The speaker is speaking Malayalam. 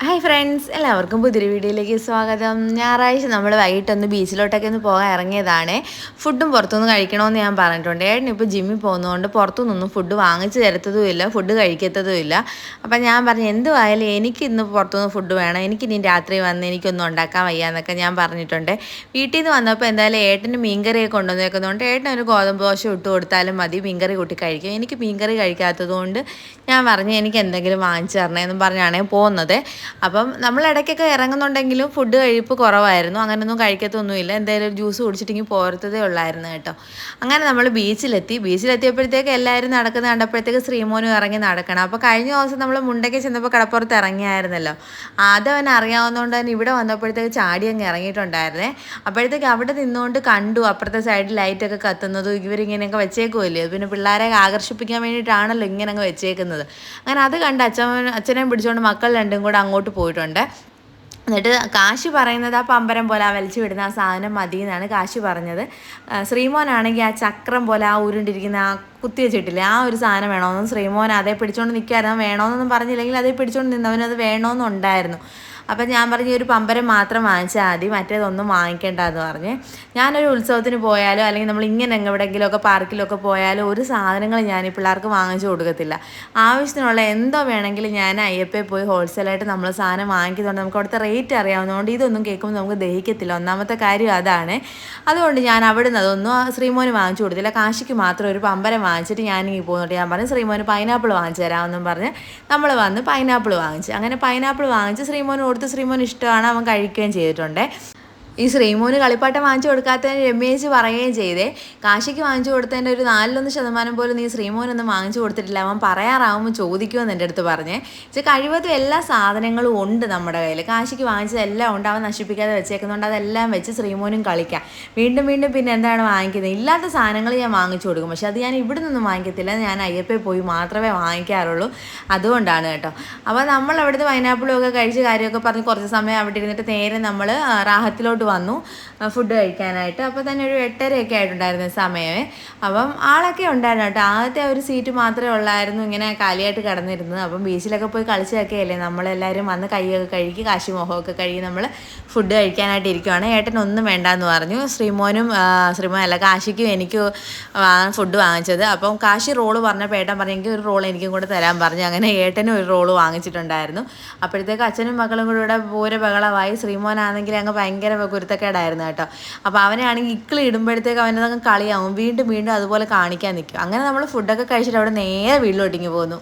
ഹായ് ഫ്രണ്ട്സ്, എല്ലാവർക്കും പുതിയൊരു വീഡിയോയിലേക്ക് സ്വാഗതം. ഞായറാഴ്ച നമ്മൾ വൈകിട്ടൊന്ന് ബീച്ചിലോട്ടൊക്കെ ഒന്ന് പോകാൻ ഇറങ്ങിയതാണ്. ഫുഡും പുറത്തുനിന്ന് കഴിക്കണമെന്ന് ഞാൻ പറഞ്ഞിട്ടുണ്ട്. ഇപ്പോൾ ജിമ്മിൽ പോകുന്നതുകൊണ്ട് പുറത്തുനിന്നൊന്നും ഫുഡ് വാങ്ങിച്ച് തരത്തതുമില്ല, ഫുഡ് കഴിക്കത്തതുമില്ല. അപ്പം ഞാൻ പറഞ്ഞു എന്തുവായാലും എനിക്ക് ഇന്ന് പുറത്തുനിന്ന് ഫുഡ് വേണം, എനിക്കിനി രാത്രി വന്ന് എനിക്കൊന്നും ഉണ്ടാക്കാൻ വയ്യ എന്നൊക്കെ ഞാൻ പറഞ്ഞിട്ടുണ്ട്. വീട്ടിൽ നിന്ന് വന്നപ്പോൾ എന്തായാലും ഏട്ടന് മീൻകറിയൊക്കെ കൊണ്ടുവന്നേക്കുന്നതുകൊണ്ട് ഏട്ടനൊരു ഗോതമ്പ് ദോശ ഇട്ട് കൊടുത്താലും മതി, മീൻകറി കൂട്ടി കഴിക്കും. എനിക്ക് മീൻകറി കഴിക്കാത്തതുകൊണ്ട് ഞാൻ പറഞ്ഞു എനിക്ക് എന്തെങ്കിലും വാങ്ങിച്ചു തരണേന്നും പറഞ്ഞാണ് പോകുന്നത്. അപ്പം നമ്മൾ ഇടയ്ക്കൊക്കെ ഇറങ്ങുന്നുണ്ടെങ്കിലും ഫുഡ് കഴിപ്പ് കുറവായിരുന്നു, അങ്ങനെയൊന്നും കഴിക്കത്തൊന്നുമില്ല. എന്തായാലും ഒരു ജ്യൂസ് കുടിച്ചിട്ടെങ്കിൽ പോരത്തതേ ഉള്ളായിരുന്നു കേട്ടോ. അങ്ങനെ നമ്മൾ ബീച്ചിലെത്തിയപ്പോഴത്തേക്ക് എല്ലാവരും നടക്കുന്ന കണ്ടപ്പോഴത്തേക്ക് ശ്രീമോനും ഇറങ്ങി നടക്കണം. അപ്പോൾ കഴിഞ്ഞ ദിവസം നമ്മൾ മുണ്ടയ്ക്ക് ചെന്നപ്പോൾ കടപ്പുറത്ത് ഇറങ്ങിയായിരുന്നല്ലോ, അതവൻ അറിയാവുന്നതുകൊണ്ട് തന്നെ ഇവിടെ വന്നപ്പോഴത്തേക്ക് ചാടി അങ്ങ് ഇറങ്ങിയിട്ടുണ്ടായിരുന്നേ. അപ്പോഴത്തേക്ക് അവിടെ നിന്നുകൊണ്ട് കണ്ടു അപ്പുറത്തെ സൈഡിൽ ലൈറ്റൊക്കെ കത്തുന്നതും ഇവരിങ്ങനെയൊക്കെ വെച്ചേക്കുമല്ലേ, പിന്നെ പിള്ളേരെ ആകർഷിപ്പിക്കാൻ വേണ്ടിയിട്ടാണല്ലോ ഇങ്ങനെ അങ്ങ് വെച്ചേക്കുന്നത്. അങ്ങനെ അത് കണ്ട് അച്ഛനെയും പിടിച്ചുകൊണ്ട് മക്കൾ രണ്ടും കൂടെ അങ്ങോട്ട് പോയിട്ടുണ്ട്. എന്നിട്ട് കാശി പറയുന്നത് ആ പമ്പരം പോലെ ആ വലിച്ചു വിടുന്ന ആ സാധനം മതി എന്നാണ് കാശി പറഞ്ഞത്. ശ്രീമോനാണെങ്കിൽ ആ ചക്രം പോലെ ആ ഉരുണ്ടിരിക്കുന്ന ആ കുത്തി വെച്ചിട്ടില്ലേ, ആ ഒരു സാധനം വേണമെന്നും ശ്രീമോൻ അതേ പിടിച്ചുകൊണ്ട് നിൽക്കുമായിരുന്നു. വേണമെന്നൊന്നും പറഞ്ഞില്ലെങ്കിൽ അതേ പിടിച്ചുകൊണ്ട് നിന്നവനത് വേണമെന്നുണ്ടായിരുന്നു. അപ്പം ഞാൻ പറഞ്ഞു ഒരു പമ്പരം മാത്രം വാങ്ങിച്ചാൽ മതി, മറ്റേതൊന്നും വാങ്ങിക്കേണ്ടെന്ന് പറഞ്ഞ്. ഞാനൊരു ഉത്സവത്തിന് പോയാലോ അല്ലെങ്കിൽ നമ്മൾ ഇങ്ങനെ എവിടെയെങ്കിലുമൊക്കെ പാർക്കിലൊക്കെ പോയാലോ ഒരു സാധനങ്ങൾ ഞാൻ ഈ പിള്ളേർക്ക് വാങ്ങിച്ചു കൊടുക്കത്തില്ല. ആവശ്യത്തിനുള്ള എന്തോ വേണമെങ്കിലും ഞാൻ അയ്യപ്പേ പോയി ഹോൾസെയിലായിട്ട് നമ്മൾ സാധനം വാങ്ങിക്കുന്നുണ്ട്. നമുക്ക് അവിടുത്തെ റേറ്റ് അറിയാവുന്നതുകൊണ്ട് ഇതൊന്നും കേൾക്കുമ്പോൾ നമുക്ക് ദഹിക്കത്തില്ല, ഒന്നാമത്തെ കാര്യം അതാണ്. അതുകൊണ്ട് ഞാൻ അവിടുന്ന് അതൊന്നും ശ്രീമോന് വാങ്ങിച്ചു കൊടുത്തില്ല. കാശിക്ക് മാത്രം ഒരു പമ്പരം വാങ്ങിച്ചിട്ട് ഞാനിങ്ങനെ പോകുന്നുണ്ട്. ഞാൻ പറഞ്ഞു ശ്രീമോന് പൈനാപ്പിൾ വാങ്ങിച്ചു തരാമെന്നും പറഞ്ഞ് നമ്മൾ വന്ന് പൈനാപ്പിൾ വാങ്ങിച്ച്. അങ്ങനെ പൈനാപ്പിൾ വാങ്ങിച്ച് ശ്രീമോന് കൊടുത്ത്, ശ്രീമോന് ഇഷ്ടമാണ്, അവൻ കഴിക്കുകയും ചെയ്തിട്ടുണ്ട്. ഈ ശ്രീമോന് കളിപ്പാട്ടം വാങ്ങിച്ചു കൊടുക്കാത്തതിന് രമേശ് പറയുകയും ചെയ്തേ, കാശിക്ക് വാങ്ങിച്ചു കൊടുത്തതിൻ്റെ ഒരു 4% പോലും നീ ശ്രീമോനൊന്നും വാങ്ങിച്ചു കൊടുത്തിട്ടില്ല, അവൻ പറയാറാവുമ്പോൾ ചോദിക്കുമെന്ന് എൻ്റെ അടുത്ത് പറഞ്ഞേ. കഴിവതും എല്ലാ സാധനങ്ങളും ഉണ്ട് നമ്മുടെ കയ്യിൽ. കാശിക്ക് വാങ്ങിച്ചതെല്ലാം ഉണ്ട്, അവൻ നശിപ്പിക്കാതെ വെച്ചേക്കുന്നുണ്ട്. അതെല്ലാം വെച്ച് ശ്രീമോനും കളിക്കാം. വീണ്ടും വീണ്ടും പിന്നെ എന്താണ് വാങ്ങിക്കുന്നത്, ഇല്ലാത്ത സാധനങ്ങൾ ഞാൻ വാങ്ങിച്ചു കൊടുക്കും. പക്ഷെ അത് ഞാൻ ഇവിടെ നിന്നും വാങ്ങിക്കത്തില്ല, ഞാൻ അയ്യപ്പയിൽ പോയി മാത്രമേ വാങ്ങിക്കാറുള്ളൂ. അതുകൊണ്ടാണ് കേട്ടോ. അപ്പോൾ നമ്മൾ അവിടുത്തെ പൈനാപ്പിളും ഒക്കെ കഴിച്ച് കാര്യമൊക്കെ പറഞ്ഞ് കുറച്ച് സമയം അവിടെ ഇരുന്നിട്ട് നേരെ നമ്മൾ റാഹത്തിലോട്ട് വന്നു ഫുഡ് കഴിക്കാനായിട്ട്. അപ്പോൾ തന്നെ ഒരു 8:30 ആയിട്ടുണ്ടായിരുന്നു സമയമേ. അപ്പം ആളൊക്കെ ഉണ്ടായിരുന്നു കേട്ടോ. ആദ്യത്തെ ഒരു സീറ്റ് മാത്രമേ ഉള്ളായിരുന്നു ഇങ്ങനെ കാലിയായിട്ട് കിടന്നിരുന്നത്. അപ്പം ബീച്ചിലൊക്കെ പോയി കളിച്ചൊക്കെ അല്ലേ, നമ്മളെല്ലാവരും വന്ന് കൈയൊക്കെ കഴുകി കാശി മുഖമൊക്കെ കഴുകി നമ്മൾ ഫുഡ് കഴിക്കാനായിട്ട് ഇരിക്കുവാണ്. ഏട്ടനൊന്നും വേണ്ടാന്ന് പറഞ്ഞു. ശ്രീമോൻ അല്ല, കാശിക്കും എനിക്കും ഫുഡ് വാങ്ങിച്ചത്. അപ്പം കാശി റോള് പറഞ്ഞപ്പോൾ ഏട്ടൻ പറഞ്ഞു എനിക്ക് ഒരു റോൾ എനിക്കും കൂടെ തരാൻ പറഞ്ഞു. അങ്ങനെ ഏട്ടനും ഒരു റോള് വാങ്ങിച്ചിട്ടുണ്ടായിരുന്നു. അപ്പോഴത്തേക്ക് അച്ഛനും മക്കളും കൂടെ ഇവിടെ പൂര ബഹളമായി. ശ്രീമോനാണെങ്കിൽ അങ്ങ് ഭയങ്കര കുരുത്തക്കേടായിരുന്നു കേട്ടോ. അപ്പോൾ അവനാണെങ്കിൽ ഇക്കിളി ഇടുമ്പോഴത്തേക്ക് അവനതങ്ങ് കളിയാവും, വീണ്ടും വീണ്ടും അതുപോലെ കാണിക്കാൻ നിൽക്കും. അങ്ങനെ നമ്മൾ ഫുഡൊക്കെ കഴിച്ചിട്ട് അവിടെ നേരെ വീട്ടിലോട്ടിങ്ങ് പോന്നു.